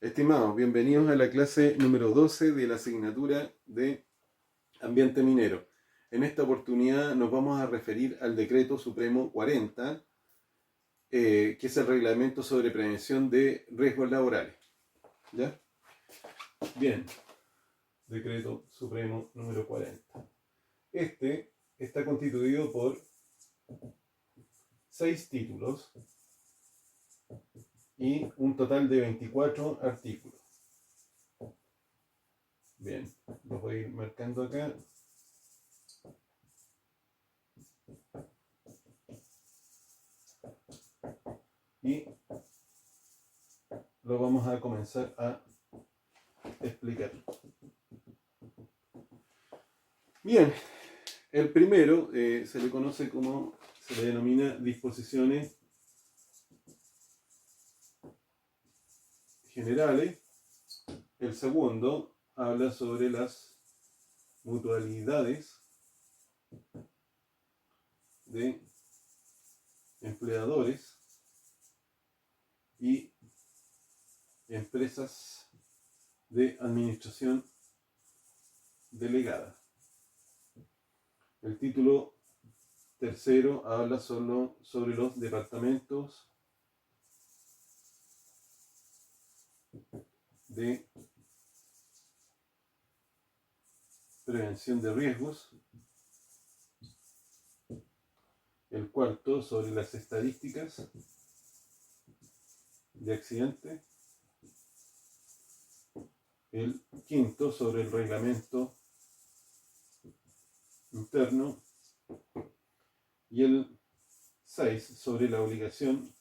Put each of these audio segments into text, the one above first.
Estimados, bienvenidos a la clase número 12 de la asignatura de Ambiente Minero. En esta oportunidad nos vamos a referir al Decreto Supremo 40, que es el Reglamento sobre Prevención de Riesgos Laborales. ¿Ya? Bien, Decreto Supremo número 40. Este está constituido por 6 títulos y un total de 24 artículos. Bien, los voy a ir marcando acá. Y lo vamos a comenzar a explicar. Bien, el primero se le conoce como, se le denomina disposiciones generales. El segundo habla sobre las mutualidades de empleadores y empresas de administración delegada. El título tercero habla solo sobre los departamentos de prevención de riesgos. El cuarto sobre las estadísticas de accidentes. El quinto sobre el reglamento interno. Y el 6 sobre la obligación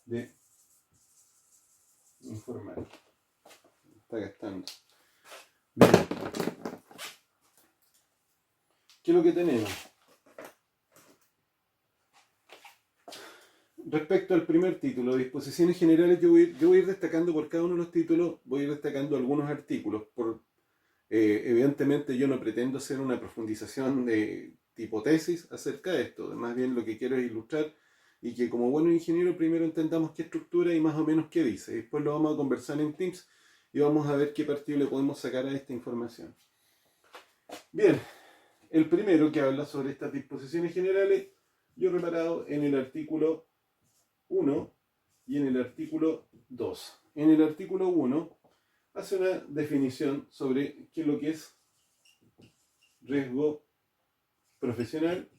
de informar. Está gastando. Bien. ¿Qué es lo que tenemos? Respecto al primer título, disposiciones generales, yo voy a ir destacando por cada uno de los títulos, voy a ir destacando algunos artículos. Evidentemente yo no pretendo hacer una profundización de tipo tesis acerca de esto, más bien lo que quiero es ilustrar y que como buenos ingenieros primero entendamos qué estructura y más o menos qué dice. Después lo vamos a conversar en Teams y vamos a ver qué partido le podemos sacar a esta información. Bien, el primero que habla sobre estas disposiciones generales, yo he reparado en el artículo 1 y en el artículo 2. En el artículo 1 hace una definición sobre qué es lo que es riesgo profesional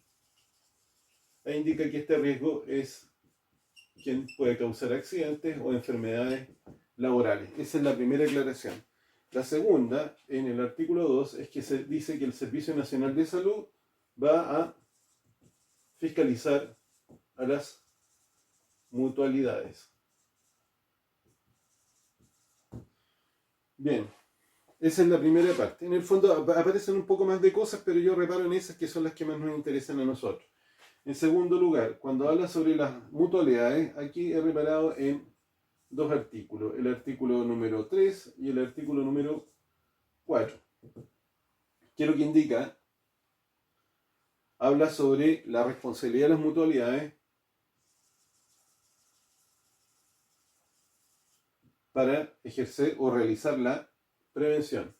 e indica que este riesgo es quien puede causar accidentes o enfermedades laborales. Esa es la primera aclaración. La segunda, en el artículo 2, es que se dice que el Servicio Nacional de Salud va a fiscalizar a las mutualidades. Bien, esa es la primera parte. En el fondo aparecen un poco más de cosas, pero yo reparo en esas que son las que más nos interesan a nosotros. En segundo lugar, cuando habla sobre las mutualidades, aquí he reparado en dos artículos, el artículo número 3 y el artículo número 4. ¿Qué es lo que indica? Habla sobre la responsabilidad de las mutualidades para ejercer o realizar la prevención.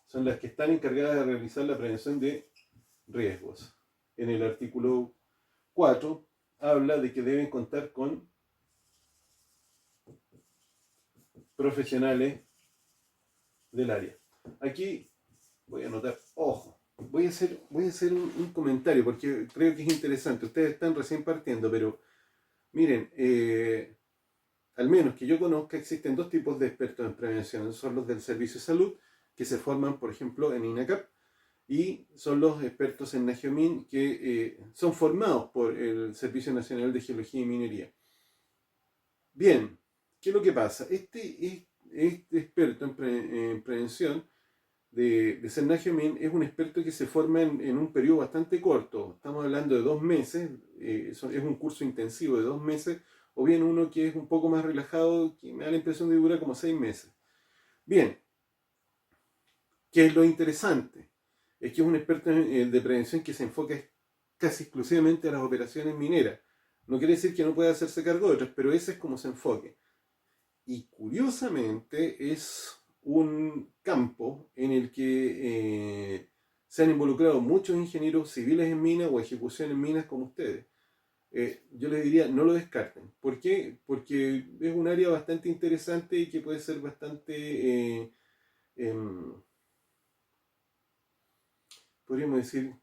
Son las que están encargadas de realizar la prevención de riesgos. En el artículo 4 habla de que deben contar con profesionales del área. Aquí voy a anotar, ojo, voy a hacer un comentario porque creo que es interesante. Ustedes están recién partiendo, pero miren, al menos que yo conozca, existen dos tipos de expertos en prevención. Son los del Servicio de Salud, que se forman, por ejemplo, en INACAP, y son los expertos en NAGEOMIN, que son formados por el Servicio Nacional de Geología y Minería. Bien, ¿qué es lo que pasa? Este experto en prevención de NAGEOMIN es un experto que se forma en un periodo bastante corto. Estamos hablando de 2 meses, es un curso intensivo de 2 meses, o bien uno que es un poco más relajado, que me da la impresión de que dura como 6 meses. Bien, ¿qué es lo interesante? Es que es un experto de prevención que se enfoca casi exclusivamente a las operaciones mineras. No quiere decir que no pueda hacerse cargo de otras, pero ese es como se enfoque. Y curiosamente es un campo en el que se han involucrado muchos ingenieros civiles en minas o ejecución en minas como ustedes. Yo les diría, no lo descarten. ¿Por qué? Porque es un área bastante interesante y que puede ser bastante, podríamos decir,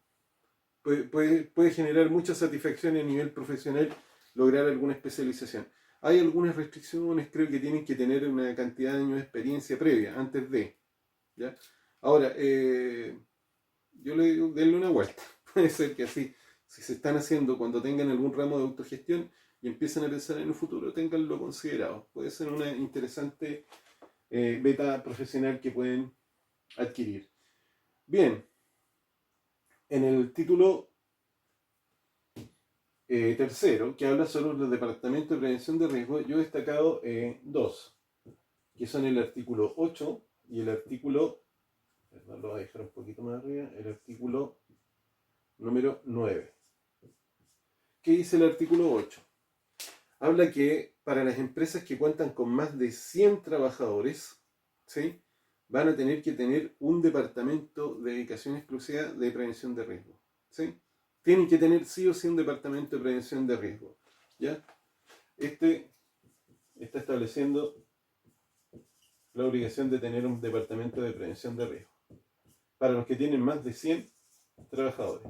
puede generar mucha satisfacción a nivel profesional lograr alguna especialización. Hay algunas restricciones, creo que tienen que tener una cantidad de años de experiencia previa antes de. ¿Ya? Ahora, yo le digo, denle una vuelta. Puede ser que así, si se están haciendo cuando tengan algún ramo de autogestión y empiezan a pensar en el futuro, tenganlo considerado. Puede ser una interesante beta profesional que pueden adquirir. Bien, en el título tercero, que habla sobre los departamentos de prevención de riesgo, yo he destacado dos, que son el artículo 8 y el artículo, perdón, lo voy a dejar un poquito más arriba, el artículo número 9. ¿Qué dice el artículo 8? Habla que para las empresas que cuentan con más de 100 trabajadores, ¿sí?, van a tener que tener un departamento de dedicación exclusiva de prevención de riesgo. ¿Sí? Tienen que tener sí o sí un departamento de prevención de riesgo. ¿Ya? Este está estableciendo la obligación de tener un departamento de prevención de riesgo para los que tienen más de 100 trabajadores.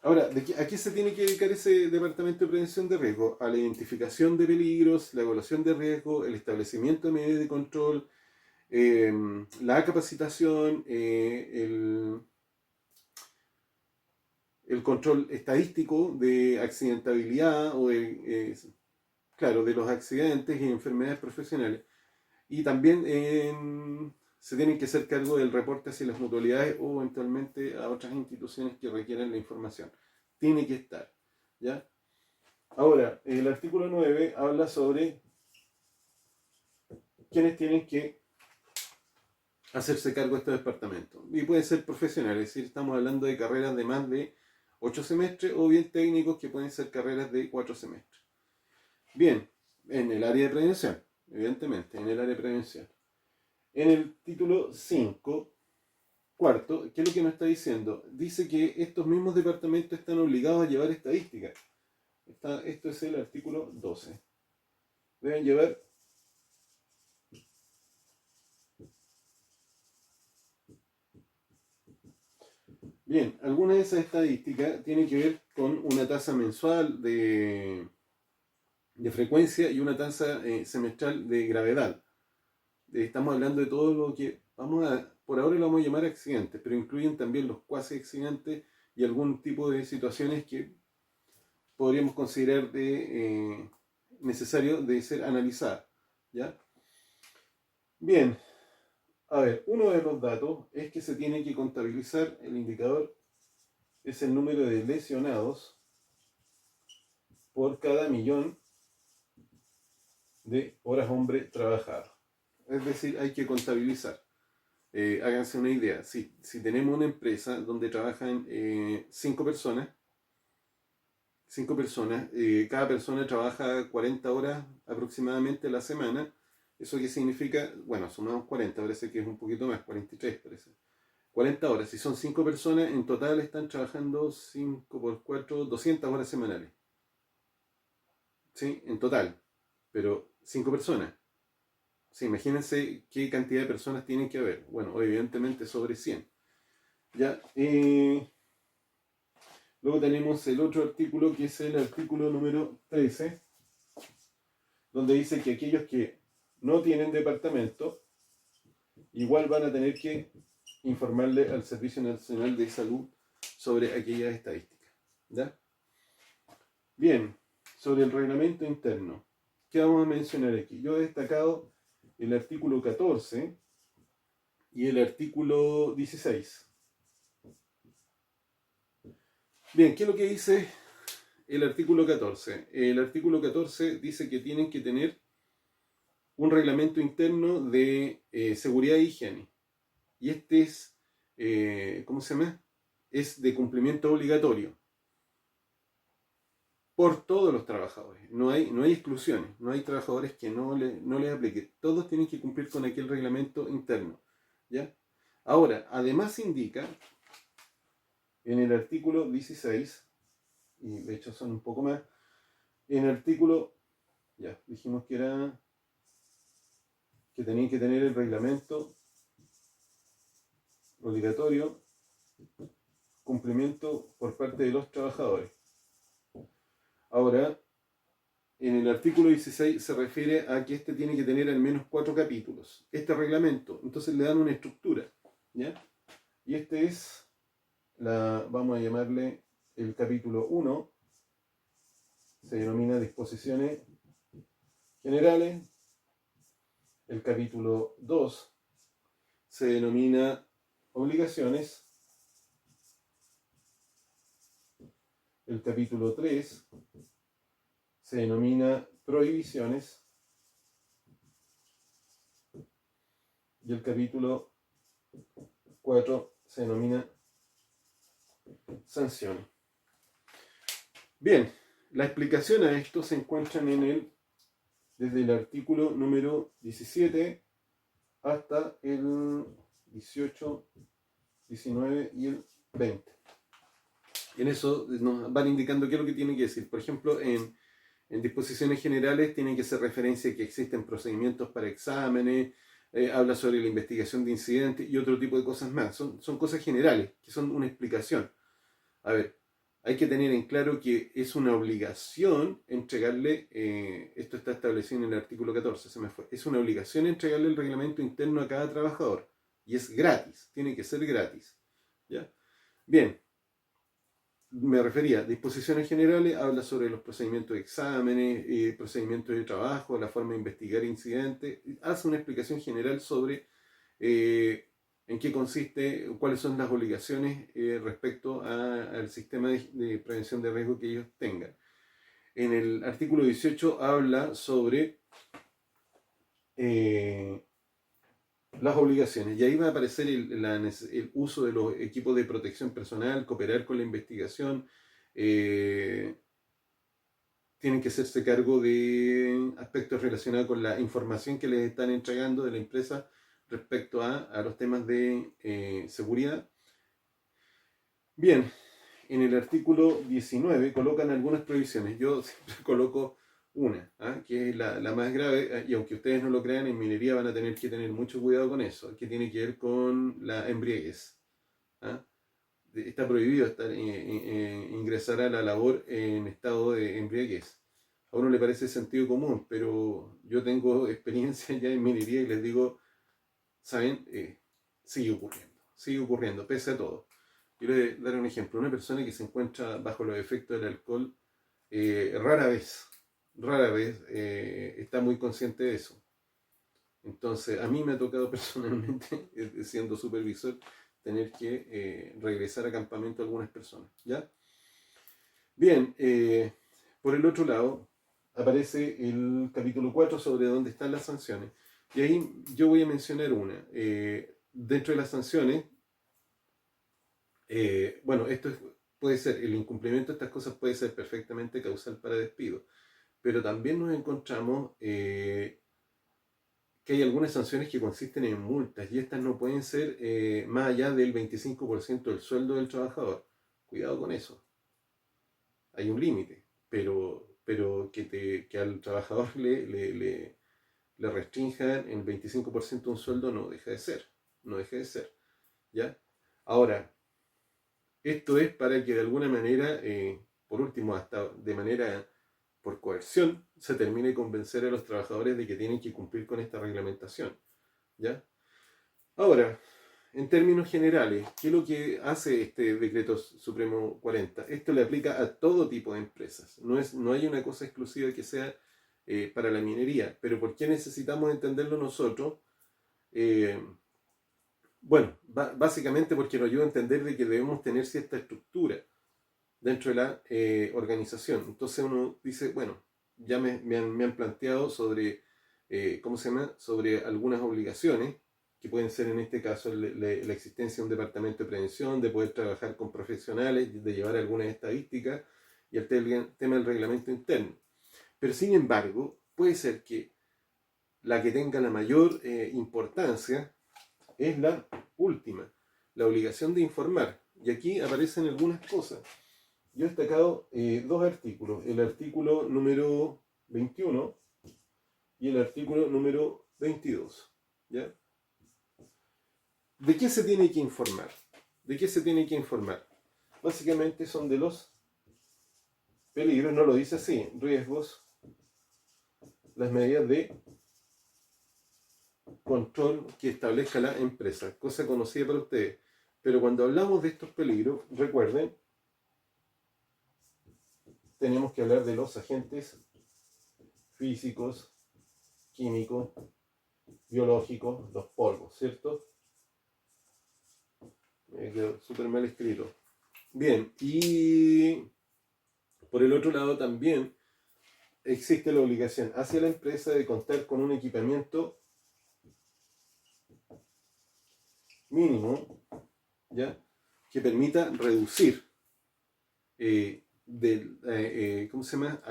Ahora, ¿a qué se tiene que dedicar ese departamento de prevención de riesgo? A la identificación de peligros, la evaluación de riesgo, el establecimiento de medidas de control, la capacitación, el control estadístico de accidentabilidad o claro, de los accidentes y enfermedades profesionales. Y también se tienen que hacer cargo del reporte hacia las mutualidades o eventualmente a otras instituciones que requieran la información. Tiene que estar. ¿Ya? Ahora, el artículo 9 habla sobre quienes tienen que hacerse cargo de estos departamentos. Y pueden ser profesionales, es decir, estamos hablando de carreras de más de 8 semestres o bien técnicos que pueden ser carreras de 4 semestres. Bien, en el área de prevención, evidentemente, en el área de prevención. En el título 5, cuarto, ¿qué es lo que nos está diciendo? Dice que estos mismos departamentos están obligados a llevar estadísticas. Esto es el artículo 12. Deben llevar bien, algunas de esas estadísticas tienen que ver con una tasa mensual de frecuencia y una tasa semestral de gravedad. Estamos hablando de todo lo que por ahora lo vamos a llamar accidentes, pero incluyen también los cuasi accidentes y algún tipo de situaciones que podríamos considerar necesario de ser analizadas. ¿Ya? Bien, a ver, uno de los datos es que se tiene que contabilizar, el indicador es el número de lesionados por cada millón de horas hombre trabajadas. Es decir, hay que contabilizar. Háganse una idea, si tenemos una empresa donde trabajan 5 personas, cada persona trabaja 40 horas aproximadamente a la semana. ¿Eso qué significa? Bueno, sumamos 40, parece que es un poquito más, 43 parece. 40 horas, si son 5 personas, en total están trabajando 5 por 4, 200 horas semanales. ¿Sí? En total, pero 5 personas. Sí, imagínense qué cantidad de personas tienen que haber. Bueno, evidentemente sobre 100. ¿Ya? Luego tenemos el otro artículo, que es el artículo número 13, donde dice que aquellos que no tienen departamento, igual van a tener que informarle al Servicio Nacional de Salud sobre aquellas estadísticas. ¿Ya? Bien, sobre el reglamento interno, ¿qué vamos a mencionar aquí? Yo he destacado el artículo 14 y el artículo 16. Bien, ¿qué es lo que dice el artículo 14? El artículo 14 dice que tienen que tener un reglamento interno de seguridad e higiene. Y este es, ¿cómo se llama? Es de cumplimiento obligatorio. por todos los trabajadores. No hay exclusiones, no hay trabajadores que no les aplique. Todos tienen que cumplir con aquel reglamento interno. ¿Ya? Ahora, además indica en el artículo 16, y de hecho son un poco más, en el artículo, ya dijimos que tenían que tener el reglamento obligatorio, cumplimiento por parte de los trabajadores. Ahora, en el artículo 16 se refiere a que este tiene que tener al menos 4 capítulos. Este reglamento, entonces le dan una estructura, ¿ya? Y este es, vamos a llamarle el capítulo 1, se denomina disposiciones generales. El capítulo 2 se denomina obligaciones. El capítulo 3 se denomina prohibiciones. Y el capítulo 4 se denomina sanciones. Bien, la explicación a esto se encuentra desde el artículo número 17 hasta el 18, 19 y el 20. En eso nos van indicando qué es lo que tiene que decir. Por ejemplo, en disposiciones generales tiene que hacer referencia a que existen procedimientos para exámenes, habla sobre la investigación de incidentes y otro tipo de cosas más. Son cosas generales, que son una explicación. A ver, hay que tener en claro que es una obligación entregarle, esto está establecido en el artículo 14, se me fue, es una obligación entregarle el reglamento interno a cada trabajador. Y es gratis, tiene que ser gratis. ¿Ya? Bien, me refería a disposiciones generales, habla sobre los procedimientos de exámenes, procedimientos de trabajo, la forma de investigar incidentes, hace una explicación general sobre en qué consiste, cuáles son las obligaciones respecto al sistema de prevención de riesgo que ellos tengan. En el artículo 18 habla sobre las obligaciones, y ahí va a aparecer el uso de los equipos de protección personal, cooperar con la investigación, tienen que hacerse cargo de aspectos relacionados con la información que les están entregando de la empresa respecto a los temas de seguridad. Bien, en el artículo 19 colocan algunas prohibiciones. Yo siempre coloco una, que es la más grave, y aunque ustedes no lo crean, en minería van a tener que tener mucho cuidado con eso, que tiene que ver con la embriaguez. Está prohibido ingresar a la labor en estado de embriaguez. A uno le parece sentido común, pero yo tengo experiencia ya en minería y les digo, ¿saben? Sigue ocurriendo, pese a todo. Yo les daré un ejemplo. Una persona que se encuentra bajo los efectos del alcohol rara vez está muy consciente de eso. Entonces, a mí me ha tocado personalmente, siendo supervisor, tener que regresar a campamento a algunas personas. ¿Ya? Bien, por el otro lado, aparece el capítulo 4 sobre dónde están las sanciones. Y ahí yo voy a mencionar una. Dentro de las sanciones, bueno, puede ser, el incumplimiento de estas cosas puede ser perfectamente causal para despido, pero también nos encontramos que hay algunas sanciones que consisten en multas y estas no pueden ser más allá del 25% del sueldo del trabajador. Cuidado con eso. Hay un límite, pero que al trabajador le restrinjan el 25% de un sueldo no deja de ser. ¿Ya? Ahora, esto es para que de alguna manera, por último, hasta de manera por coerción, se termine de convencer a los trabajadores de que tienen que cumplir con esta reglamentación. ¿Ya? Ahora, en términos generales, ¿qué es lo que hace este Decreto Supremo 40? Esto le aplica a todo tipo de empresas. No hay una cosa exclusiva que sea para la minería. Pero ¿por qué necesitamos entenderlo nosotros? Bueno, básicamente porque nos ayuda a entender de que debemos tener cierta estructura dentro de la organización. Entonces uno dice, bueno, ya me han planteado sobre, ¿cómo se llama? Sobre algunas obligaciones, que pueden ser en este caso la existencia de un departamento de prevención, de poder trabajar con profesionales, de llevar algunas estadísticas, y el tema del reglamento interno. Pero sin embargo, puede ser que la que tenga la mayor importancia es la última, la obligación de informar. Y aquí aparecen algunas cosas. Yo he destacado dos artículos, el artículo número 21 y el artículo número 22. ¿Ya? ¿De qué se tiene que informar? ¿De qué se tiene que informar? Básicamente son de los peligros, no lo dice así, riesgos, las medidas de control que establezca la empresa, cosa conocida para ustedes. Pero cuando hablamos de estos peligros, recuerden, tenemos que hablar de los agentes físicos, químicos, biológicos, los polvos, ¿cierto? Me quedó súper mal escrito. Bien, y por el otro lado también existe la obligación hacia la empresa de contar con un equipamiento mínimo, ¿ya? Que permita reducir ¿cómo se llama?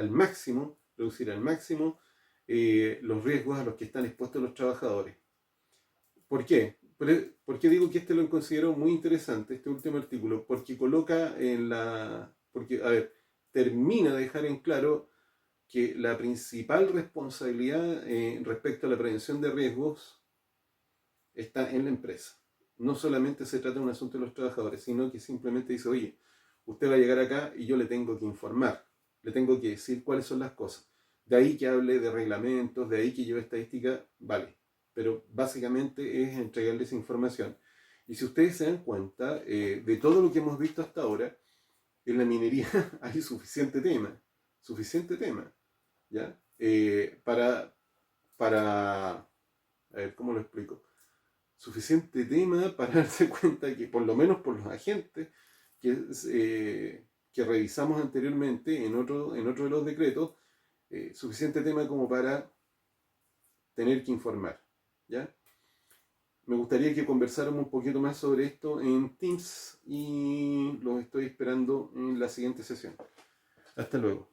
Reducir al máximo los riesgos a los que están expuestos los trabajadores. ¿Por qué? ¿Por qué digo que este lo considero muy interesante, este último artículo? Porque coloca termina de dejar en claro que la principal responsabilidad respecto a la prevención de riesgos está en la empresa. No solamente se trata de un asunto de los trabajadores, sino que simplemente dice, oye, usted va a llegar acá y yo le tengo que informar, le tengo que decir cuáles son las cosas. De ahí que hable de reglamentos, de ahí que lleve estadística, vale. Pero básicamente es entregarles información. Y si ustedes se dan cuenta, de todo lo que hemos visto hasta ahora, en la minería hay suficiente tema, ¿ya? A ver, ¿cómo lo explico? Suficiente tema para darse cuenta que, por lo menos por los agentes que revisamos anteriormente en otro de los decretos, suficiente tema como para tener que informar, ¿ya? Me gustaría que conversáramos un poquito más sobre esto en Teams y los estoy esperando en la siguiente sesión. Hasta luego.